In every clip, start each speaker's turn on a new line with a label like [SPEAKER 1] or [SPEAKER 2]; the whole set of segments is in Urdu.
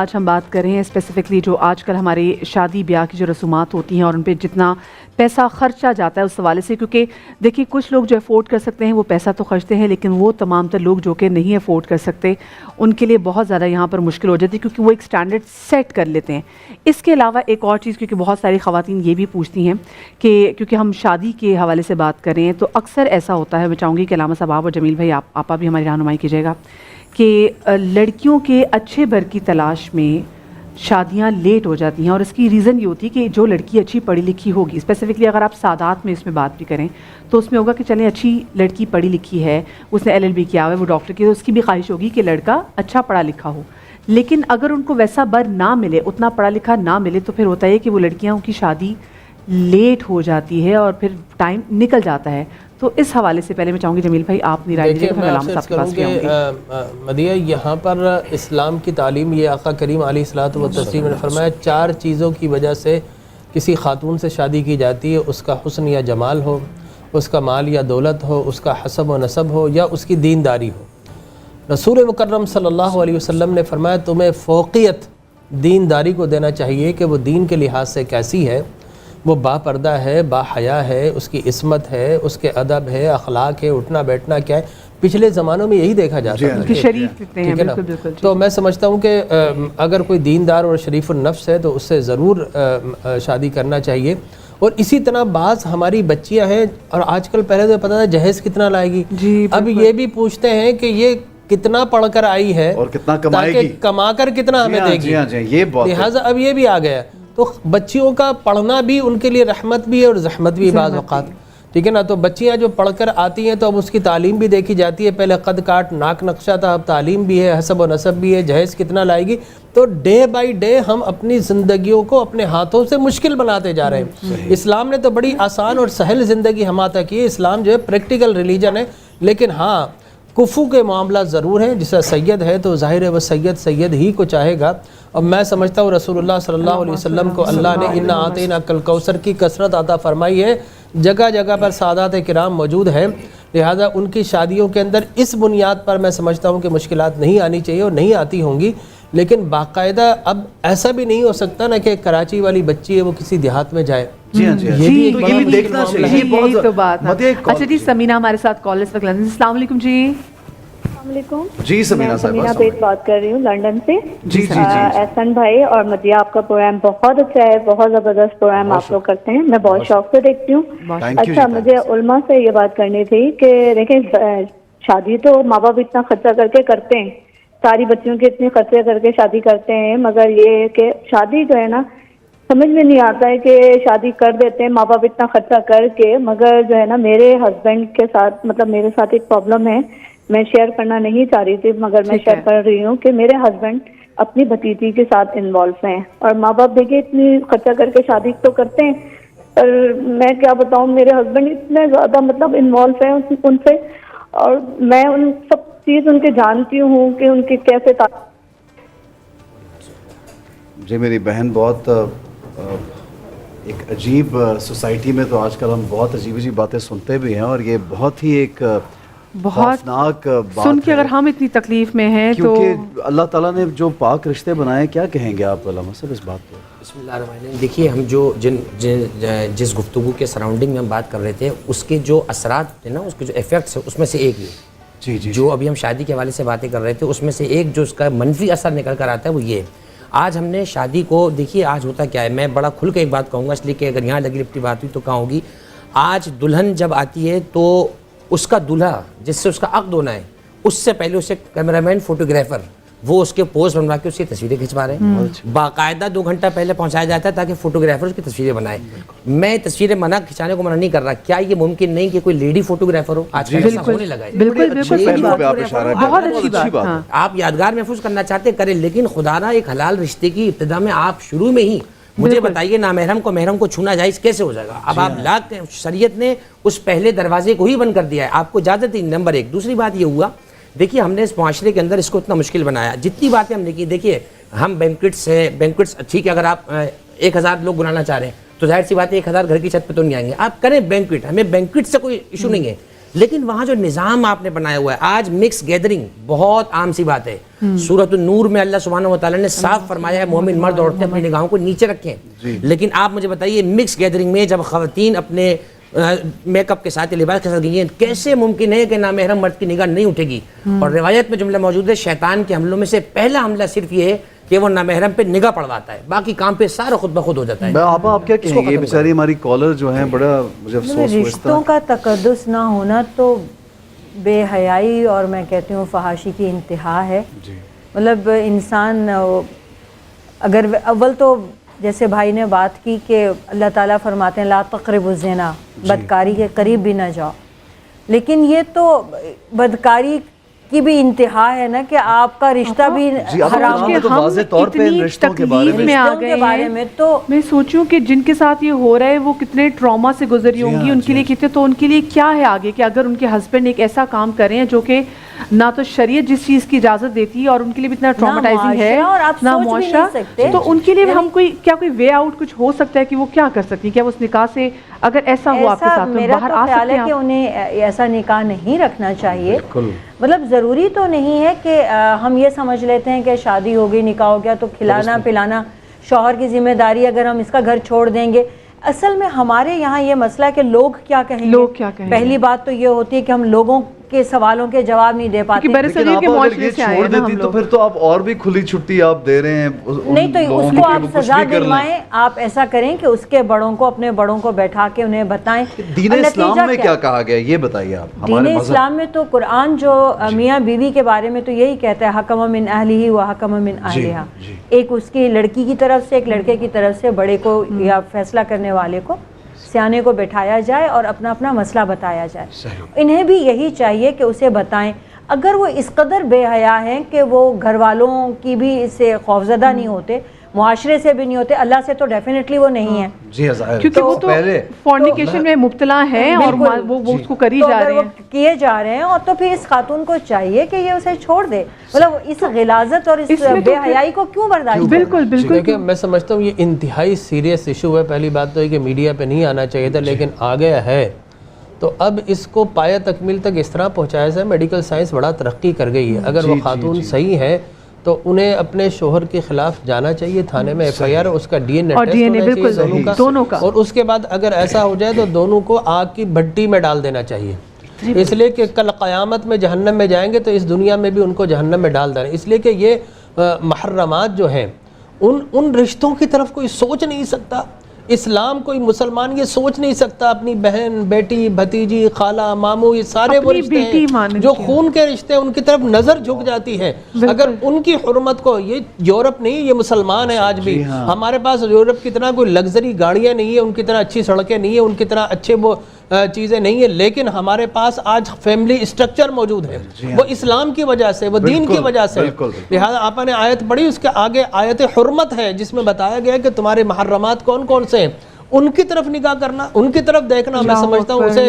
[SPEAKER 1] آج ہم بات کر رہے ہیں اسپیسیفکلی جو آج کل ہمارے شادی بیاہ کی جو رسومات ہوتی ہیں اور ان پہ جتنا پیسہ خرچا جاتا ہے اس حوالے سے، کیونکہ دیکھیے کچھ لوگ جو افورڈ کر سکتے ہیں وہ پیسہ تو خرچتے ہیں، لیکن وہ تمام تر لوگ جو کہ نہیں افورڈ کر سکتے ان کے لیے بہت زیادہ یہاں پر مشکل ہو جاتی ہے، کیونکہ وہ ایک سٹینڈرڈ سیٹ کر لیتے ہیں۔ اس کے علاوہ ایک اور چیز، کیونکہ بہت ساری خواتین یہ بھی پوچھتی ہیں کہ کیونکہ ہم شادی کے حوالے سے بات کر رہے ہیں تو اکثر ایسا ہوتا ہے، میں چاہوں گی کہ علامہ صاحب اور جمیل بھائی آپا بھی ہماری رہنمائی کیجیے گا، کہ لڑکیوں کے اچھے بھر کی تلاش میں شادیاں لیٹ ہو جاتی ہیں، اور اس کی ریزن یہ ہوتی ہے کہ جو لڑکی اچھی پڑھی لکھی ہوگی، اسپیسیفکلی اگر آپ سادات میں اس میں بات بھی کریں تو اس میں ہوگا کہ چلیں اچھی لڑکی پڑھی لکھی ہے، اس نے LLB کیا ہوا ہے، وہ ڈاکٹر کی، تو اس کی بھی خواہش ہوگی کہ لڑکا اچھا پڑھا لکھا ہو، لیکن اگر ان کو ویسا بر نہ ملے، اتنا پڑھا لکھا نہ ملے، تو پھر ہوتا ہے کہ وہ لڑکیاں کی شادی لیٹ ہو جاتی ہے اور پھر ٹائم نکل جاتا ہے۔ تو اس حوالے سے پہلے میں چاہوں گی جمیل بھائی آپ نہیں رائے دیجیے گا، علامہ صاحب کے پاس بھی آؤں گی۔
[SPEAKER 2] مدیہ، یہاں پر اسلام کی تعلیم، یہ آقا کریم علیہ الصلوۃ والتسلیم نے فرمایا 4 چیزوں کی وجہ سے کسی خاتون سے شادی کی جاتی ہے: اس کا حسن یا جمال ہو، اس کا مال یا دولت ہو، اس کا حسب و نسب ہو، یا اس کی دینداری ہو۔ رسول مکرم صلی اللہ علیہ وسلم نے فرمایا تمہیں فوقیت دینداری کو دینا چاہیے کہ وہ دین کے لحاظ سے کیسی ہے، وہ با پردہ ہے، با حیا ہے، اس کی عصمت ہے، اس کے ادب ہے، اخلاق ہے، اٹھنا بیٹھنا کیا ہے۔ پچھلے زمانوں میں یہی دیکھا جاتا ہے
[SPEAKER 1] کہ شریف کتنے ہیں، بالکل بالکل۔
[SPEAKER 2] تو میں سمجھتا ہوں کہ اگر کوئی دیندار اور شریف النفس ہے تو اس سے ضرور شادی کرنا چاہیے۔ اور اسی طرح بعض ہماری بچیاں ہیں، اور آج کل پہلے تو پتہ تھا جہیز کتنا لائے گی، اب یہ بھی پوچھتے ہیں کہ یہ کتنا پڑھ کر آئی ہے
[SPEAKER 3] اور کتنا کمائے گی،
[SPEAKER 2] کما کر کتنا ہمیں دے گی، لہٰذا اب یہ بھی آ گیا۔ تو بچیوں کا پڑھنا بھی ان کے لیے رحمت بھی ہے اور زحمت بھی بعض اوقات، ٹھیک ہے نا۔ تو بچیاں جو پڑھ کر آتی ہیں تو اب اس کی تعلیم بھی دیکھی جاتی ہے، پہلے قد کاٹ ناک نقشہ تھا، اب تعلیم بھی ہے، حسب و نسب بھی ہے، جہیز کتنا لائے گی۔ تو ڈے بائی ڈے ہم اپنی زندگیوں کو اپنے ہاتھوں سے مشکل بناتے جا رہے ہیں۔ اسلام نے تو بڑی آسان اور سہل زندگی ہم عطا کی ہے، اسلام جو ہے پریکٹیکل ریلیجن ہے، لیکن ہاں کفو کے معاملات ضرور ہیں۔ جیسا سید ہے تو ظاہر ہے وہ سید ہی کو چاہے گا، اور میں سمجھتا ہوں رسول اللہ صلی اللہ علیہ وسلم کو اللہ نے انا اعطیناک الکوثر کی کثرت عطا فرمائی ہے، جگہ جگہ پر سادات کرام موجود ہیں، لہذا ان کی شادیوں کے اندر اس بنیاد پر میں سمجھتا ہوں کہ مشکلات نہیں آنی چاہیے اور نہیں آتی ہوں گی۔ لیکن باقاعدہ اب ایسا بھی نہیں ہو سکتا نا کہ کراچی والی بچی ہے وہ کسی دیہات میں جائے۔
[SPEAKER 3] جی ہاں جی،
[SPEAKER 1] یہ
[SPEAKER 3] بھی دیکھنا چاہیے،
[SPEAKER 1] یہی تو بات ہے۔ اچھا جی، سمینہ ہمارے ساتھ کال اس وقت لندن۔ السلام علیکم جی۔
[SPEAKER 4] السلام علیکم
[SPEAKER 3] جی سمینہ صاحب،
[SPEAKER 4] سمینہ بیٹ بات کر رہی ہوں لندن سے۔
[SPEAKER 3] جی جی جی
[SPEAKER 4] احسن بھائی اور مدیہ، آپ کا پروگرام بہت اچھا ہے، بہت زبردست پروگرام آپ لوگ کرتے ہیں، میں بہت شوق سے دیکھتی ہوں۔ اچھا، مجھے علماء سے یہ بات کرنی تھی کہ دیکھیں شادی تو ماں باپ اتنا خرچہ کر کے کرتے ہیں، ساری بچیوں کے اتنے خرچے کر کے شادی کرتے ہیں، مگر یہ کہ شادی جو ہے نا سمجھ میں نہیں آتا ہے کہ شادی کر دیتے ہیں ماں باپ اتنا خرچہ کر کے، مگر جو ہے نا میرے ہسبینڈ کے ساتھ، مطلب میرے ساتھ ایک پرابلم ہے، میں شیئر کرنا نہیں چاہ رہی تھی مگر میں شیئر کر رہی ہوں کہ میرے ہسبینڈ اپنی بھتیجی کے ساتھ انوالو ہیں، اور ماں باپ دیکھیں اتنی خرچہ کر کے شادی تو کرتے ہیں، پر میں کیا بتاؤں میرے ہسبینڈ اتنے زیادہ مطلب انوالو ہیں ان سے، اور میں ان سب چیز ان کے جانتی ہوں کہ ان کے کیسے
[SPEAKER 3] جی میری بہن، بہت ایک عجیب سوسائٹی میں تو آج کل ہم بہت عجیب عجیب باتیں سنتے بھی ہیں، اور یہ بہت ہی ایک خوفناک بات
[SPEAKER 1] سن کے اگر ہم اتنی تکلیف میں ہیں تو
[SPEAKER 3] کیونکہ اللہ تعالیٰ نے جو پاک رشتے بنائے، کیا کہیں گے آپ علامہ صاحب اس بات پہ؟
[SPEAKER 5] بسم اللہ الرحمن الرحیم۔ دیکھیے، ہم جو جس گفتگو کے سراؤنڈنگ میں ہم بات کر رہے تھے، اس کے جو اثرات تھے نا، اس کے جو ایفیکٹس ہیں، اس میں سے ایک یہ
[SPEAKER 3] جی جی
[SPEAKER 5] جو ابھی ہم شادی کے حوالے سے باتیں کر رہے تھے، اس میں سے ایک جو اس کا منفی اثر نکل کر آتا ہے وہ یہ ہے۔ آج ہم نے شادی کو دیکھیے، آج ہوتا کیا ہے، میں بڑا کھل کے ایک بات کہوں گا، اس لیے کہ اگر یہاں لگی لپٹی بات ہوئی تو کہاں ہوگی۔ آج دلہن جب آتی ہے تو اس کا دولہا جس سے اس کا عقد ہونا ہے، اس سے پہلے اسے کیمرہ مین، فوٹوگرافر، وہ اس کے پوز بنوا کے اس کی تصویریں کھنچوا رہے ہیں، باقاعدہ 2 گھنٹہ پہلے پہنچایا جاتا ہے تاکہ فوٹوگرافر اس کی تصویریں بنائے۔ میں تصویریں کھنچانے کو منع نہیں کر رہا، کیا یہ ممکن نہیں کہ کوئی لیڈی فوٹوگرافر ہو؟ آج کل ایسا ہونے لگا ہے،
[SPEAKER 1] بہت اچھی بات۔
[SPEAKER 5] آپ یادگار محفوظ کرنا چاہتے کریں، لیکن خدا نہ ایک حلال رشتے کی ابتدا میں آپ شروع میں ہی مجھے بتائیے نامحرم کو محرم کو چھونا جائز کیسے ہو جائے گا؟ اب آپ لاکھ شریعت نے اس پہلے دروازے کو ہی بند کر دیا ہے، آپ کو اجازت ہی۔ نمبر 1۔ دوسری بات یہ ہوا، دیکھیے ہم نے اس معاشرے کے اندر اس کو اتنا مشکل بنایا، جتنی باتیں ہم نے کی، دیکھیے ہم بینکوٹس ہیں، بینکوٹس ٹھیک ہے، اگر آپ 1000 لوگ بلانا چاہ رہے ہیں تو ظاہر سی بات ہے 1000 گھر کی چھت پہ تو نہیں آئیں گے، آپ کریں بینکوٹ، ہمیں بینکوٹ سے کوئی ایشو نہیں ہے، لیکن وہاں جو نظام آپ نے بنایا ہوا ہے، آج مکس گیدرنگ بہت عام سی بات ہے. سورۃ النور میں اللہ سبحانہ و تعالیٰ نے صاف فرمایا ہے مومن مرد عورتیں اپنی نگاہوں کو نیچے رکھیں. لیکن آپ مجھے بتائیے مکس گیدرنگ میں جب خواتین اپنے میک اپ کے ساتھ لباس کے ساتھ گئی ہیں، کیسے ممکن ہے کہ نامحرم مرد کی نگاہ نہیں اٹھے گی؟ اور روایت میں جملہ موجود ہے شیطان کے حملوں میں سے پہلا حملہ صرف یہ ہے کہ وہ نامحرم پہ نگاہ پڑواتا ہے، باقی کام پہ سارا خود بخود ہو جاتا ہے.
[SPEAKER 3] آپ کیا کہیں گے؟ بیچاری ہماری کالر جو ہیں بڑا مجھے افسوس ہوا.
[SPEAKER 6] رشتوں کا تقدس نہ ہونا تو بے حیائی اور میں کہتی ہوں فحاشی کی انتہا ہے. مطلب انسان اگر اول تو جیسے بھائی نے بات کی کہ اللہ تعالیٰ فرماتے ہیں لا تقربوا الزنا، بدکاری کے قریب بھی نہ جاؤ، لیکن یہ تو بدکاری کی بھی انتہا ہے نا کہ آپ کا رشتہ بھی حرام
[SPEAKER 3] ہے. تو واضح طور پہ رشتوں کے
[SPEAKER 6] بارے میں تو
[SPEAKER 1] میں سوچوں کہ جن کے ساتھ یہ ہو رہا ہے وہ کتنے ٹراما سے گزری ہوں گی، ان کے لیے کتنے، تو ان کے لیے کیا ہے آگے کہ اگر ان کے ہسبینڈ ایک ایسا کام کریں جو کہ نہ تو شریعت جس چیز کی اجازت دیتی ہے اور ان کے لیے بھی اتنا ٹرامیٹائزنگ ہے نہ معاشرہ، تو ان کے لیے ہم کوئی وے آؤٹ کچھ ہو سکتا ہے کہ وہ کیا کر سکتی ہیں؟ کیا وہ اس نکاح سے اگر ایسا ہوا آپ کے ساتھ تو باہر آ سکتے ہیں؟
[SPEAKER 6] کہ انہیں ایسا نکاح نہیں رکھنا چاہیے. مطلب ضروری تو نہیں ہے کہ ہم یہ سمجھ لیتے ہیں کہ شادی ہو گئی نکاح ہو گیا تو کھلانا پلانا شوہر کی ذمہ داری، اگر ہم اس کا گھر چھوڑ دیں گے. اصل میں ہمارے یہاں یہ مسئلہ ہے کہ لوگ کیا کہیں گے. پہلی بات تو یہ ہوتی ہے کہ ہم لوگوں کے سوالوں کے جواب نہیں دے پاتے.
[SPEAKER 3] لیکن آپ اگر یہ چھوڑ دیتی تو پھر تو آپ اور بھی کھلی چھٹی آپ دے رہے ہیں.
[SPEAKER 6] نہیں تو اس کو آپ سزا دلوائیں. آپ ایسا کریں کہ اس کے بڑوں کو، اپنے بڑوں کو بیٹھا کے انہیں بتائیں.
[SPEAKER 3] دین اسلام میں کیا کہا گیا یہ بتائیے آپ.
[SPEAKER 6] دین اسلام میں تو قرآن جو میاں بیوی کے بارے میں تو یہی کہتا ہے حکم من اہلہ و حکم من اہلہا. ایک اس کی لڑکی کی طرف سے، ایک لڑکے کی طرف سے، بڑے کو یا فیصلہ کرنے والے کو، سیانے کو بٹھایا جائے اور اپنا اپنا مسئلہ بتایا جائے. انہیں بھی یہی چاہیے کہ اسے بتائیں. اگر وہ اس قدر بے حیا ہیں کہ وہ گھر والوں کی بھی اس سے خوفزدہ نہیں ہوتے، معاشرے سے بھی نہیں ہوتے، اللہ سے تو ڈیفینیٹلی وہ نہیں ہیں.
[SPEAKER 1] کیونکہ وہ تو فورنیکیشن میں مبتلا ہیں اور وہ اس کو کری جا رہے ہیں،
[SPEAKER 6] کیے جا رہے ہیں. اور تو پھر اس خاتون کو چاہیے کہ یہ اسے چھوڑ دے. مطلب اس غلاظت اور اس بے حیائی کو کیوں برداشت کرے؟
[SPEAKER 1] بالکل بالکل.
[SPEAKER 2] دیکھیں میں سمجھتا ہوں یہ انتہائی سیریس ایشو ہے. پہلی بات تو یہ کہ میڈیا پہ نہیں آنا چاہیے تھا، لیکن آ گیا ہے تو اب اس کو پایہ تکمیل تک اس طرح پہنچایا جائے. میڈیکل سائنس بڑا ترقی کر گئی ہے. اگر وہ خاتون صحیح ہے تو انہیں اپنے شوہر کے خلاف جانا چاہیے تھانے میں ایف آئی آر، اس کا ڈی این اے ٹیسٹ ہونا چاہیے دونوں کا، اور اس کے بعد اگر ایسا ہو جائے تو دونوں کو آگ کی بھٹی میں ڈال دینا چاہیے. اس لیے کہ کل قیامت میں جہنم میں جائیں گے تو اس دنیا میں بھی ان کو جہنم میں ڈال دینا. اس لیے کہ یہ محرمات جو ہیں ان رشتوں کی طرف کوئی سوچ نہیں سکتا. اسلام کوئی مسلمان یہ سوچ نہیں سکتا اپنی بہن، بیٹی، بھتیجی، خالہ، ماموں، یہ سارے وہ رشتے ہیں جو خون کے رشتے ہیں، ان کی طرف نظر جھک جاتی ہے. اگر ان کی حرمت کو، یہ یورپ نہیں، یہ مسلمان ہے آج بھی. ہمارے پاس یورپ کی طرح کوئی لگژری گاڑیاں نہیں ہیں، ان کی طرح اچھی سڑکیں نہیں ہیں، ان کی طرح اچھے وہ چیزیں نہیں ہیں، لیکن ہمارے پاس آج فیملی اسٹرکچر موجود ہے. وہ اسلام کی وجہ سے، وہ دین کی وجہ سے. لہٰذا آپ نے آیت پڑھی، اس کے آگے آیت حرمت ہے جس میں بتایا گیا کہ تمہارے محرمات کون کون سے ہیں، ان کی طرف نگاہ کرنا، ان کی طرف دیکھنا. میں سمجھتا ہوں اسے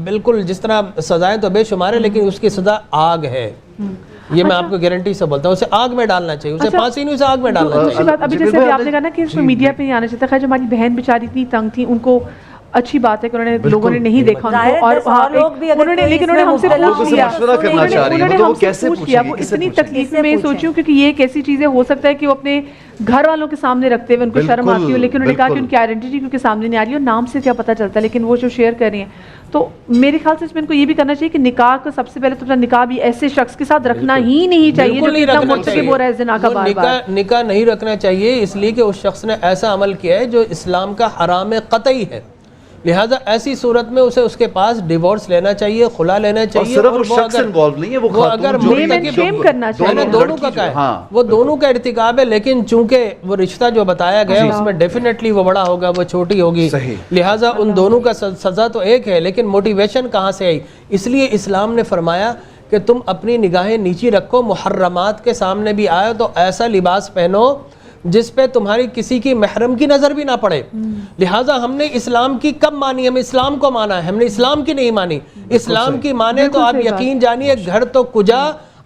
[SPEAKER 2] بالکل جس طرح سزائیں تو بے شمار ہے، لیکن اس کی سزا آگ ہے. یہ میں آپ کو گارنٹی سے بولتا ہوں. اسے آگ میں ڈالنا چاہیے، اسے پھانسی نہیں، اسے آگ میں ڈالنا چاہیے.
[SPEAKER 1] ابھی جیسے آپ نے کہا نا کہ اس میں میڈیا پہ نہیں آنا چاہتا. خیر ہماری بہن بیچاری اتنی تنگ تھی، ان کو اچھی بات ہے کہ انہوں نے لوگوں نے نہیں دیکھا ان کو، اور انہوں نے، لیکن انہوں نے ہم سے پوچھ لیا، انہوں نے ہم سے پوچھ لیا. وہ اتنی تکلیف میں سوچوں کیونکہ یہ ایک ایسی چیزیں ہو سکتا ہے کہ وہ اپنے گھر والوں کے سامنے رکھتے ہوئے ان کو شرم آتی ہو، لیکن انہوں نے کہا کہ ان کی آئیڈینٹی کیونکہ سامنے نہیں آ رہی ہے اور نام سے کیا پتہ چلتا ہے، لیکن وہ جو شیئر کر رہی ہیں. تو میرے خیال سے اس میں ان کو یہ بھی کرنا چاہیے کہ نکاح کو سب سے پہلے تو نکاح بھی ایسے شخص کے ساتھ رکھنا ہی نہیں چاہیے جو اتنا مرتکب ہو رہا ہے زنا کا بار بار.
[SPEAKER 2] نکاح نہیں رکھنا چاہیے اس لیے کہ اس شخص نے ایسا عمل کیا ہے جو اسلام کا حرام قطعی ہے. لہٰذا ایسی صورت میں اسے اس کے پاس ڈیورس لینا چاہیے، خلا لینا چاہیے.
[SPEAKER 3] اور صرف شخص انوالو نہیں ہے، وہ
[SPEAKER 2] اگر
[SPEAKER 1] فیم کرنا چاہیے،
[SPEAKER 2] دونوں کا کیا ہے، وہ دونوں کا ارتکاب ہے. لیکن چونکہ وہ رشتہ جو بتایا گیا اس میں ڈیفینیٹلی وہ بڑا ہوگا، وہ چھوٹی ہوگی، لہٰذا ان دونوں کا سزا تو ایک ہے. لیکن موٹیویشن کہاں سے آئی؟ اس لیے اسلام نے فرمایا کہ تم اپنی نگاہیں نیچی رکھو، محرمات کے سامنے بھی آئے تو ایسا لباس پہنو جس پہ تمہاری کسی کی محرم کی نظر بھی نہ پڑے. لہٰذا ہم نے اسلام کی کب مانی؟ ہم اسلام کو مانا ہے، ہم نے اسلام کی نہیں مانی. اسلام کی مانے تو آپ یقین جانیے گھر تو کجا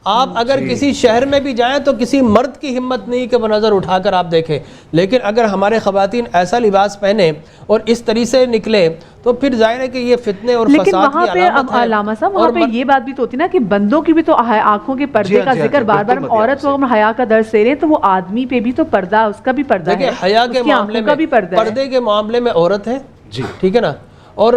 [SPEAKER 2] آپ اگر کسی شہر میں بھی جائیں تو کسی مرد کی ہمت نہیں کہ وہ نظر اٹھا کر آپ دیکھیں، لیکن اگر ہمارے خواتین ایسا لباس پہنے اور اس طریقے سے نکلے تو پھر ظاہر ہے کہ یہ فتنے اور
[SPEAKER 1] لیکن
[SPEAKER 2] فساد
[SPEAKER 1] وہاں
[SPEAKER 2] کی
[SPEAKER 1] پہ
[SPEAKER 2] علامت ہے۔
[SPEAKER 1] علامہ صاحب وہاں پہ یہ بات بھی تو ہوتی ہے نا کہ بندوں کی بھی تو آنکھوں کے پردے کا ذکر بار بار، عورت کو ہم حیا کا درس دے رہے ہیں تو وہ آدمی پہ بھی تو پردہ، اس کا بھی پردہ ہے،
[SPEAKER 2] دیکھیں حیا کے معاملے میں، پردے کے معاملے میں عورت ہے، ٹھیک ہے نا، اور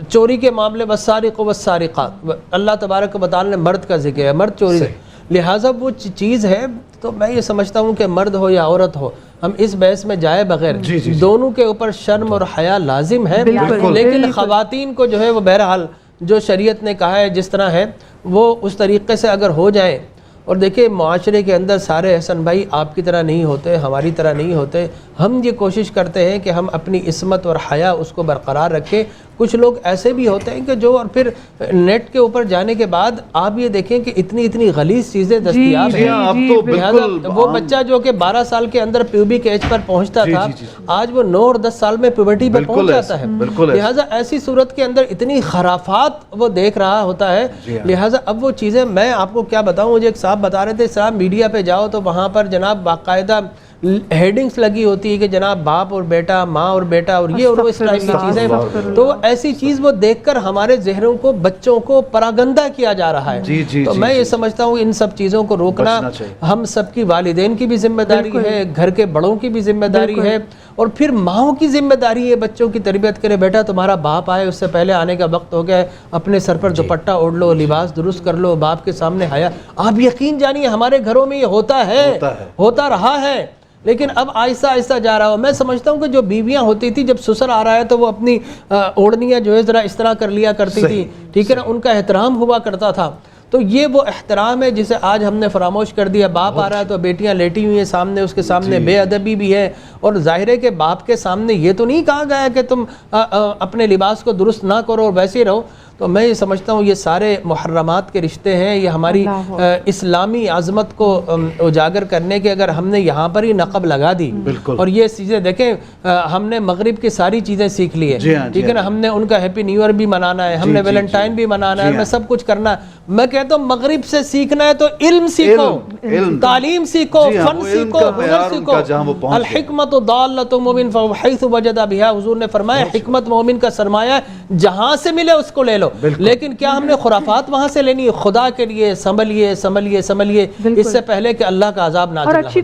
[SPEAKER 2] چوری کے معاملے والسارق والسارقات اللہ تبارک و تعالی نے مرد کا ذکر ہے، مرد چوری سے، لہٰذا وہ چیز ہے۔ تو میں یہ سمجھتا ہوں کہ مرد ہو یا عورت ہو، ہم اس بحث میں جائے بغیر دونوں کے اوپر شرم اور حیا لازم ہے، لیکن خواتین کو جو ہے وہ بہرحال جو شریعت نے کہا ہے جس طرح ہے وہ اس طریقے سے اگر ہو جائیں۔ اور دیکھیں معاشرے کے اندر سارے حسن بھائی آپ کی طرح نہیں ہوتے، ہماری طرح نہیں ہوتے، ہم یہ کوشش کرتے ہیں کہ ہم اپنی عصمت اور حیا اس کو برقرار رکھیں۔ کچھ لوگ ایسے بھی ہوتے ہیں کہ جو اور پھر نیٹ کے اوپر جانے کے بعد آپ یہ دیکھیں کہ اتنی غلیظ چیزیں دستیاب ہیں، لہٰذا وہ بچہ جو کہ 12 سال کے اندر پیوبک ایج پر پہنچتا تھا آج وہ 9 اور 10 سال میں پیوبرٹی پر پہنچ جاتا ہے، لہٰذا ایسی صورت کے اندر اتنی خرافات وہ دیکھ رہا ہوتا ہے، لہٰذا اب وہ چیزیں میں آپ کو کیا بتاؤں، مجھے ایک صاحب بتا رہے تھے صاحب میڈیا پہ جاؤ تو وہاں پر جناب باقاعدہ ہیڈنگز لگی ہوتی ہے کہ جناب باپ اور بیٹا، ماں اور بیٹا، اور یہ اور وہ اس ٹائپ کی چیزیں، تو ایسی چیز وہ دیکھ کر ہمارے ذہنوں کو، بچوں کو پراگندہ کیا جا رہا ہے۔ تو میں یہ سمجھتا ہوں ان سب چیزوں کو روکنا ہم سب کی، والدین کی بھی ذمہ داری ہے، گھر کے بڑوں کی بھی ذمہ داری ہے، اور پھر ماؤں کی ذمہ داری ہے بچوں کی تربیت کرے۔ بیٹا تمہارا باپ آئے اس سے پہلے آنے کا وقت ہو گیا ہے، اپنے سر پر دوپٹہ اوڑھ لو، لباس درست کر لو، باپ کے سامنے حیا۔ آپ یقین جانیے ہمارے گھروں میں یہ ہوتا ہے، ہوتا رہا ہے، لیکن اب آہستہ آہستہ جا رہا ہو۔ میں سمجھتا ہوں کہ جو بیویاں ہوتی تھی جب سسر آ رہا ہے تو وہ اپنی اوڑھنیاں جو ہے ذرا اس طرح کر لیا کرتی تھی، ٹھیک ہے نا، ان کا احترام ہوا کرتا تھا۔ تو یہ وہ احترام ہے جسے آج ہم نے فراموش کر دیا۔ باپ آ رہا ہے تو بیٹیاں لیٹی ہوئی ہیں سامنے، اس کے سامنے بے ادبی بھی ہے، اور ظاہر ہے کہ باپ کے سامنے یہ تو نہیں کہا گیا کہ تم اپنے لباس کو درست نہ کرو اور ویسے ہی رہو۔ تو میں یہ سمجھتا ہوں یہ سارے محرمات کے رشتے ہیں، یہ ہماری اسلامی عظمت کو اجاگر کرنے کے اگر ہم نے یہاں پر ہی نقب لگا دی، اور یہ چیزیں دیکھیں ہم نے مغرب کی ساری چیزیں سیکھ لی ہے، ٹھیک ہے نا، ہم نے ان کا ہیپی نیو ایئر بھی منانا ہے، ہم نے ویلنٹائن بھی منانا ہے، ہمیں سب کچھ کرنا ہے۔ میں کہتا ہوں مغرب سے سیکھنا ہے تو علم سیکھو، تعلیم سیکھو، فن سیکھو، ہنر سیکھو۔ الحکمت ضالۃ المؤمن فحیث وجد بہا، حضور نے فرمایا حکمت مومن کا سرمایہ ہے، جہاں سے ملے اس کو لے لو، لیکن کیا ہم نے خرافات وہاں سے لینی ہے؟ خدا کے لیے سنبھلیے، اس سے پہلے کہ اللہ کا عذاب نازل ہو۔